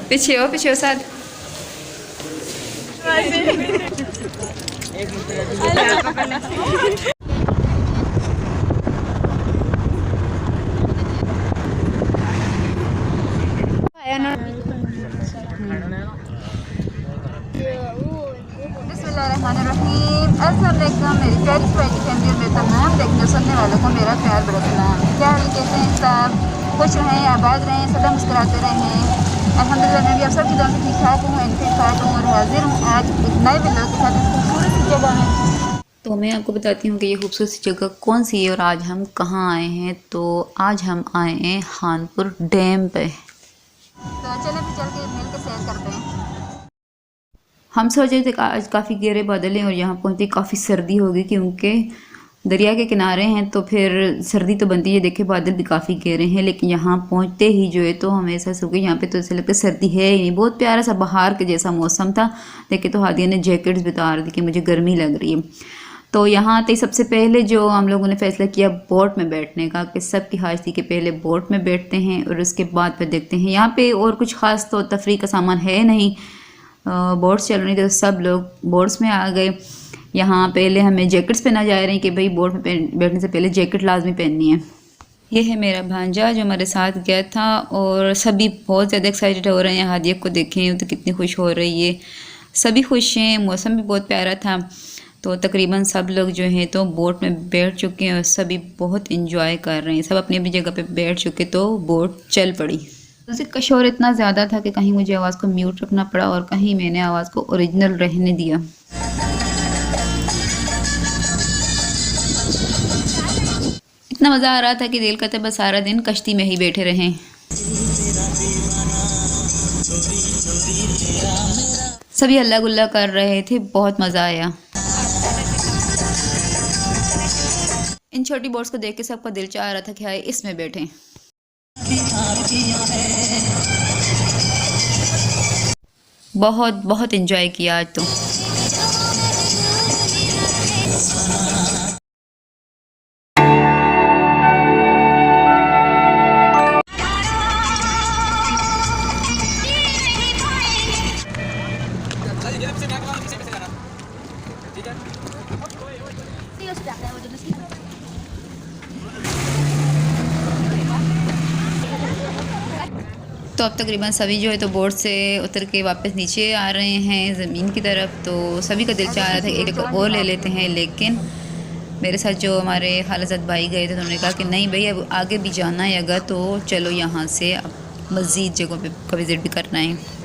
पीछे हो साथ। अस्सलामुअलैकुम मेरी प्यारी फैमिली और मेरे तमाम देखने सुनने वालों को मेरा प्यार बड़ा सलाम। क्या हाल कैसे हैं सब? खुश रहें, आबाद रहें, सदा मुस्कुराते रहें। अल्हम्दुलिल्लाह मैं भी आप सबकी दुआ से ठीक ठाक हूँ, इनफिट हूँ और हाजिर हूँ आज एक नए वीडियो के साथ इस खूबसूरत सी जगह में। तो मैं आपको बताती हूँ कि ये खूबसूरत सी जगह कौन सी है और आज हम कहाँ आए हैं। तो आज हम आए हैं खानपुर डैम पे। तो चले भी चल के मिल के सैर करते हैं। हम सोच रहे थे कि आज काफ़ी गहरे बादल हैं और यहाँ पहुँचते काफ़ी सर्दी होगी क्योंकि दरिया के किनारे हैं तो फिर सर्दी तो बनती है। देखे बादल भी काफ़ी गहरे हैं लेकिन यहाँ पहुँचते ही जो है तो हमें ऐसा हो गया यहाँ पे तो ऐसा लगता है सर्दी है ही नहीं। बहुत प्यारा सा बाहर के जैसा मौसम था। देखे तो हादिया ने जैकेट्स बता रही थी कि मुझे गर्मी लग रही है। तो यहाँ आते सबसे पहले जो हम लोगों ने फैसला किया बोट में बैठने का कि सबकी ख्वाहिश थी कि पहले बोट में बैठते हैं और उसके बाद फिर देखते हैं। यहाँ पे और कुछ ख़ास तो तफरीह का सामान है नहीं। बोट्स चल रही थी तो सब लोग बोट्स में आ गए। यहाँ पहले हमें जैकेट्स पहना जा रहे हैं कि भाई बोट में बैठने से पहले जैकेट लाजमी पहननी है। ये है मेरा भांजा जो हमारे साथ गया था और सभी बहुत ज़्यादा एक्साइटेड हो रहे हैं। हादिया को देखें तो कितनी खुश हो रही है, सभी खुश हैं। मौसम भी बहुत प्यारा था तो तकरीबन सब लोग जो हैं तो बोट में बैठ चुके हैं और सभी बहुत इंजॉय कर रहे हैं। सब अपनी अपनी जगह पे बैठ चुके तो बोट चल पड़ी। म्यूज़िक का शोर इतना ज़्यादा था कि कहीं मुझे आवाज़ को म्यूट रखना पड़ा और कहीं मैंने आवाज़ को ओरिजिनल रहने दिया। इतना मज़ा आ रहा था कि दिल करता बस सारा दिन कश्ती में ही बैठे रहें। सभी हल्ला गुल्ला कर रहे थे, बहुत मज़ा आया। इन छोटी बोट्स को देख के सबका दिल चाह रहा था कि हाय इसमें बैठें। बहुत बहुत एंजॉय किया आज तो। तो अब तकरीबन सभी जो है तो बोट से उतर के वापस नीचे आ रहे हैं ज़मीन की तरफ। तो सभी का दिल चाह रहा था एक और ले लेते हैं लेकिन मेरे साथ जो हमारे खालाजाद भाई गए थे तो उन्होंने कहा कि नहीं भाई अब आगे भी जाना है अगर तो चलो यहाँ से अब मज़ीद जगहों पे का विज़िट भी करना है।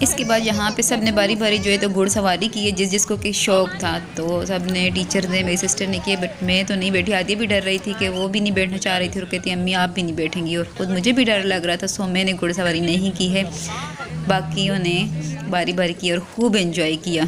इसके बाद यहाँ पे सब ने बारी बारी जो है तो घुड़सवारी की है जिसको कि शौक़ था। तो सब ने टीचर ने मेरी सिस्टर ने किए बट मैं तो नहीं बैठी। आदि भी डर रही थी कि वो भी नहीं बैठना चाह रही थी और कहती अम्मी आप भी नहीं बैठेंगी और खुद मुझे भी डर लग रहा था। सो मैंने घुड़सवारी नहीं की है, बाकियों ने बारी बारी की और खूब एंजॉय किया।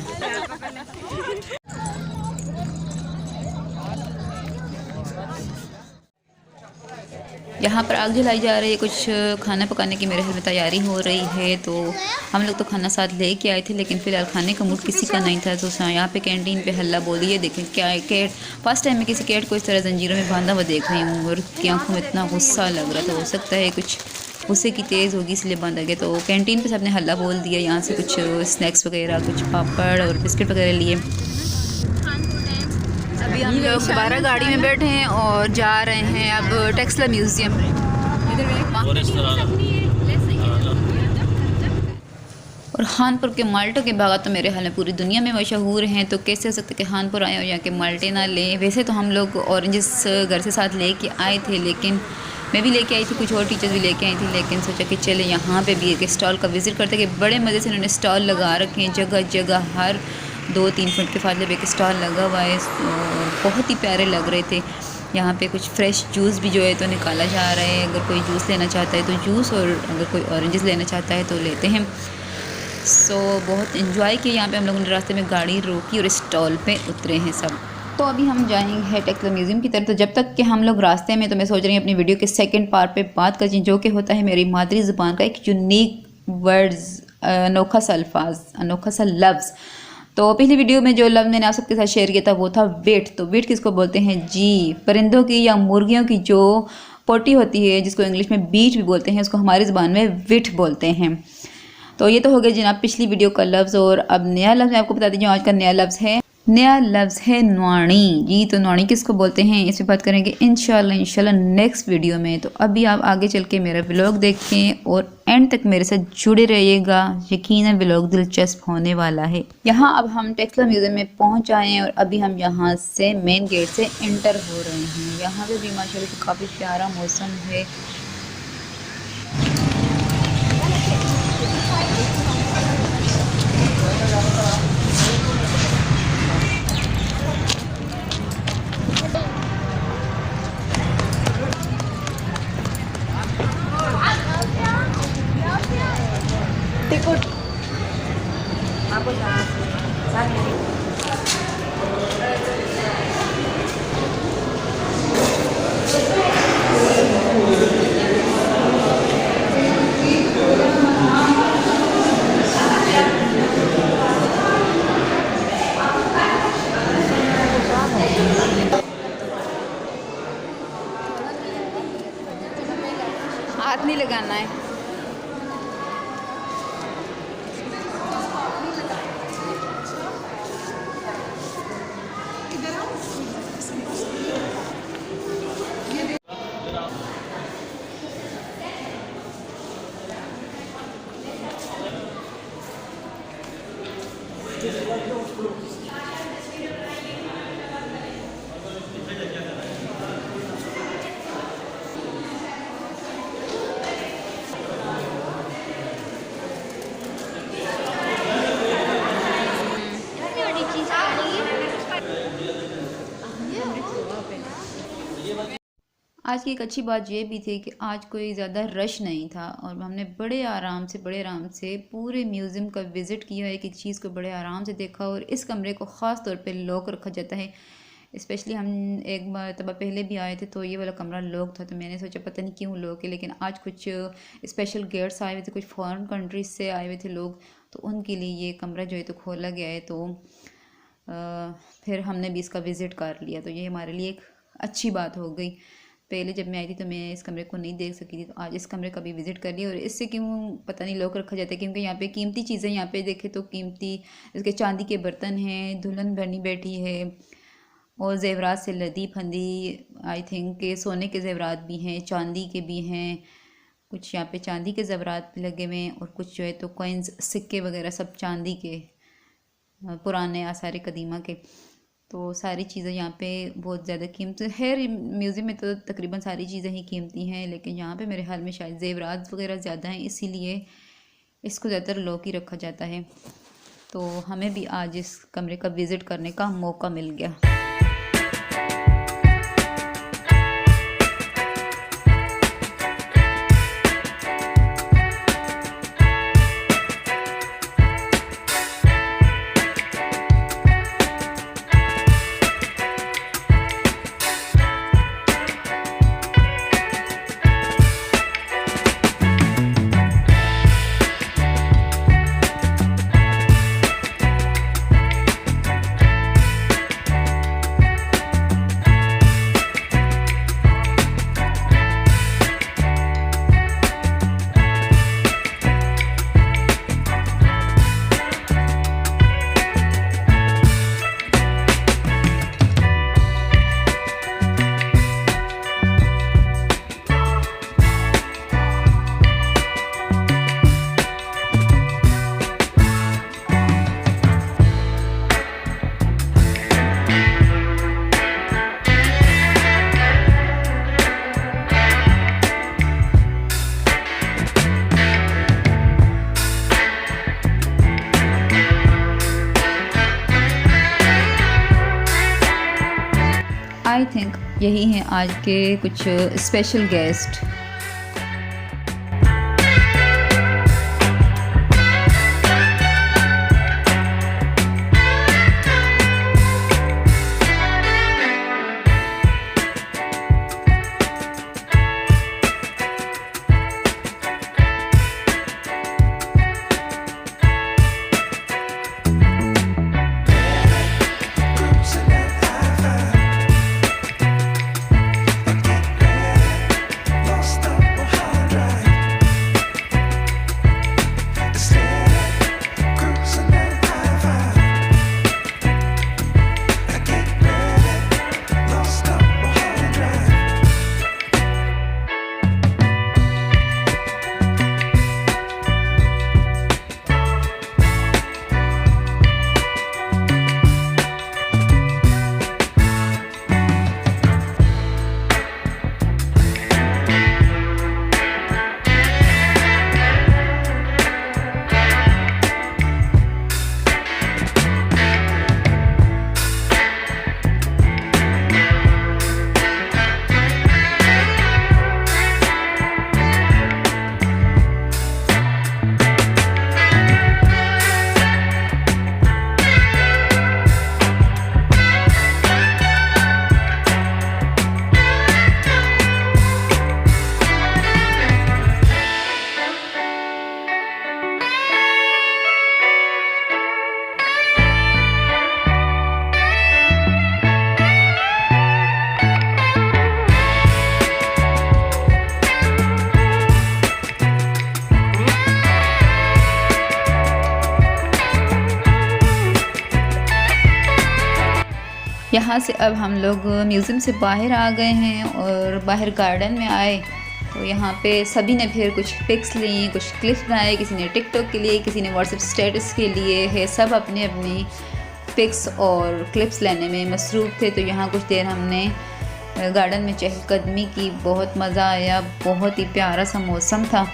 यहाँ पर आग जलाई जा रही है, कुछ खाना पकाने की मेरे ख्याल में तैयारी हो रही है। तो हम लोग तो खाना साथ ले के आए थे लेकिन फ़िलहाल खाने का मूड किसी का नहीं था। तो यहाँ पे कैंटीन पे हल्ला बोल दिए। देखें क्या है कैट, फर्स्ट टाइम मैं किसी कैट को इस तरह जंजीरों में बांधा हुआ देख रही हूँ और की आँखों में इतना गुस्सा लग रहा था। हो सकता है कुछ गुस्से की तेज़ होगी इसलिए बांधा गया। तो कैंटीन पर सब ने हल्ला बोल दिया। यहाँ से कुछ स्नैक्स वगैरह, कुछ पापड़ और बिस्किट वगैरह लिए। अभी हम लोग दोबारा गाड़ी में बैठे हैं और जा रहे हैं अब टेक्सला म्यूज़ियम। और खानपुर के माल्टों के बागात तो मेरे हाल में पूरी दुनिया में मशहूर हैं। तो कैसे हो सकता है कि खानपुर आए और यहाँ के माल्टे ना लें। वैसे तो हम लोग ऑरेंजेस घर से साथ लेके आए थे लेकिन मैं भी लेके आई थी, कुछ और टीचर्स भी लेके आई थी लेकिन सोचा कि चले यहाँ पे भी एक स्टॉल का विज़िट करते कि बड़े मज़े से इन्होंने स्टॉल लगा रखे हैं जगह जगह। हर 2-3 फुट के फासले पे एक स्टॉल लगा हुआ है और बहुत ही प्यारे लग रहे थे। यहाँ पे कुछ फ्रेश जूस भी जो है तो निकाला जा रहा है। अगर कोई जूस लेना चाहता है तो जूस और अगर कोई ऑरेंजेस लेना चाहता है तो लेते हैं। सो बहुत इन्जॉय किया। यहाँ पे हम लोगों ने रास्ते में गाड़ी रोकी और स्टॉल पे उतरे हैं सब। तो अभी हम जाएंगे टेक्सला म्यूज़ियम की तरफ। तो जब तक कि हम लोग रास्ते में तो मैं सोच रही हूँ अपनी वीडियो के सेकंड पार्ट पे बात करें जो कि होता है मेरी मादरी ज़ुबान का एक यूनिक वर्ड्स अनोखा सा अल्फाज, अनोखा सा लफ्ज़। तो पिछली वीडियो में जो लफ्ज़ मैंने आप सबके साथ शेयर किया था वो था वेट। तो वेट किसको बोलते हैं जी? परिंदों की या मुर्गियों की जो पोटी होती है, जिसको इंग्लिश में बीट भी बोलते हैं, उसको हमारी ज़बान में विट बोलते हैं। तो ये तो हो गया जनाब पिछली वीडियो का लफ्ज़। और अब नया लफ्ज़ मैं आपको बता दीजिए, आज का नया लफ्ज़ है नुआणी जी। तो नुआणी किसको बोलते हैं इस पर बात करेंगे इंशाल्लाह नेक्स्ट वीडियो में। तो अभी आप आगे चल के मेरा व्लॉग देखें और एंड तक मेरे साथ जुड़े रहिएगा, यकीनन व्लॉग दिलचस्प होने वाला है। यहाँ अब हम टेक्सला म्यूजियम में पहुँच आए हैं और अभी हम यहाँ से मेन गेट से एंटर हो रहे हैं। यहाँ पे भी माशाल्लाह से काफ़ी प्यारा मौसम है। हाथ नहीं लगाना है। आज की एक अच्छी बात यह भी थी कि आज कोई ज़्यादा रश नहीं था और हमने बड़े आराम से पूरे म्यूज़ियम का विज़िट किया। एक एक चीज़ को बड़े आराम से देखा और इस कमरे को ख़ास तौर पे लॉक रखा जाता है। स्पेशली हम एक मरतबा पहले भी आए थे तो ये वाला कमरा लॉक था, तो मैंने सोचा पता नहीं क्यों लॉक है। लेकिन आज कुछ स्पेशल गेस्ट्स आए हुए थे, कुछ फॉरेन कंट्रीज से आए हुए थे लोग, तो उनके लिए ये कमरा जो है तो खोला गया है। तो फिर हमने भी इसका विज़िट कर लिया, तो ये हमारे लिए एक अच्छी बात हो गई। पहले जब मैं आई थी तो मैं इस कमरे को नहीं देख सकी थी, तो आज इस कमरे का भी विज़िट कर लिया। और इससे क्यों पता नहीं लॉक रखा जाता है, क्योंकि यहाँ पे कीमती चीज़ें, यहाँ पे देखे तो कीमती इसके चांदी के बर्तन हैं, दुल्हन बनी बैठी है और जेवरात से लदी फंदी, आई थिंक के सोने के जेवरात भी हैं, चांदी के भी हैं, कुछ यहाँ पे चांदी के जेवरात भी लगे हुए हैं और कुछ जो है तो कॉइन्स, सिक्के वगैरह सब चांदी के, पुराने आसार कदीमा के। तो सारी चीज़ें यहाँ पे बहुत ज़्यादा कीमती है। म्यूज़ियम में तो तकरीबन सारी चीज़ें ही कीमती हैं, लेकिन यहाँ पे मेरे ख्याल में शायद जेवरात वगैरह ज़्यादा हैं, इसीलिए इसको ज़्यादातर लॉक ही रखा जाता है। तो हमें भी आज इस कमरे का विज़िट करने का मौका मिल गया। आई थिंक यही हैं आज के कुछ स्पेशल गेस्ट। यहाँ से अब हम लोग म्यूज़ियम से बाहर आ गए हैं और बाहर गार्डन में आए तो यहाँ पे सभी ने फिर कुछ पिक्स ली, कुछ क्लिप्स बनाए, किसी ने टिकटॉक के लिए, किसी ने व्हाट्सएप स्टेटस के लिए है। सब अपने अपनी पिक्स और क्लिप्स लेने में मसरूफ़ थे। तो यहाँ कुछ देर हमने गार्डन में चहलकदमी की, बहुत मज़ा आया, बहुत ही प्यारा सा मौसम था।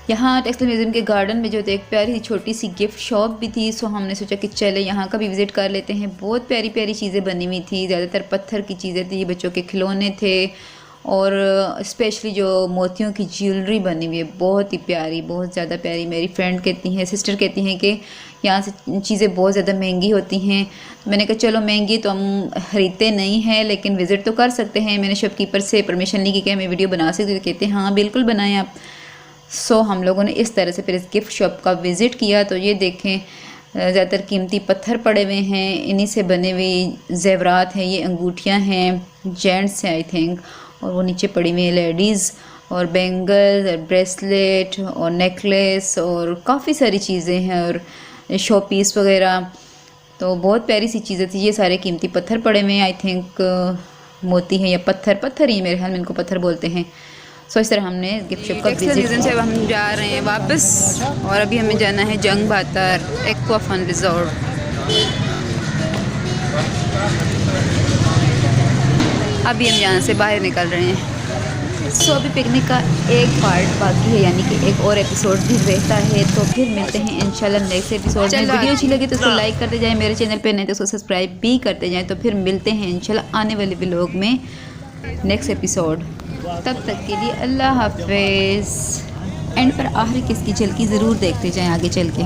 यहाँ टेक्सटाइल म्यूज़ियम के गार्डन में जो थे एक प्यारी छोटी सी गिफ्ट शॉप भी थी। सो हमने सोचा कि चले यहाँ का भी विज़िट कर लेते हैं। बहुत प्यारी प्यारी चीज़ें बनी हुई थी, ज़्यादातर पत्थर की चीज़ें थी, बच्चों के खिलौने थे और स्पेशली जो मोतियों की ज्वेलरी बनी हुई है बहुत ही प्यारी, बहुत ज़्यादा प्यारी। मेरी फ्रेंड कहती हैं, सिस्टर कहती हैं कि यहाँ से चीज़ें बहुत ज़्यादा महंगी होती हैं। मैंने कहा चलो महंगी तो हम ख़रीदते नहीं हैं लेकिन विज़िट तो कर सकते हैं। मैंने शॉपकीपर से परमिशन ली कि मैं वीडियो बना सकती हूँ, तो कहते हैं हाँ बिल्कुल बनाएं आप। सो हम लोगों ने इस तरह से फिर इस गिफ्ट शॉप का विज़िट किया। तो ये देखें ज़्यादातर कीमती पत्थर पड़े हुए हैं, इन्हीं से बने हुए ज़ेवरात हैं। ये अंगूठियाँ हैं, जेंट्स हैं आई थिंक, और वो नीचे पड़ी हुई हैं लेडीज़, और बैंगल्स और ब्रेसलेट और नेकलेस और काफ़ी सारी चीज़ें हैं और शो पीस वगैरह। तो बहुत प्यारी सी चीज़ें थी। ये सारे कीमती पत्थर पड़े हुए हैं, आई थिंक मोती हैं या पत्थर ही मेरे ख्याल में इनको पत्थर बोलते हैं। सो इस तरह हमने गिफ्ट शॉप का विजिट से अब हम जा रहे हैं वापस और अभी हमें जाना है जंग बहातर एक्वा फन रिजॉर्ट। अभी हम यहाँ से बाहर निकल रहे हैं। सो अभी पिकनिक का एक पार्ट बाकी है, यानी कि एक और एपिसोड भी रहता है। तो फिर मिलते हैं इंशाल्लाह नेक्स्ट एपिसोड में। वीडियो अच्छी लगी तो उसको लाइक करते जाएं, मेरे चैनल पे नहीं तो उसको सब्सक्राइब भी करते जाएं। तो फिर मिलते हैं इंशाल्लाह आने वाले व्लॉग में नेक्स्ट एपिसोड। तब तक के लिए अल्लाह हाफिज़। एंड पर आखिरी किसकी झलकी ज़रूर देखते जाएं आगे चल के।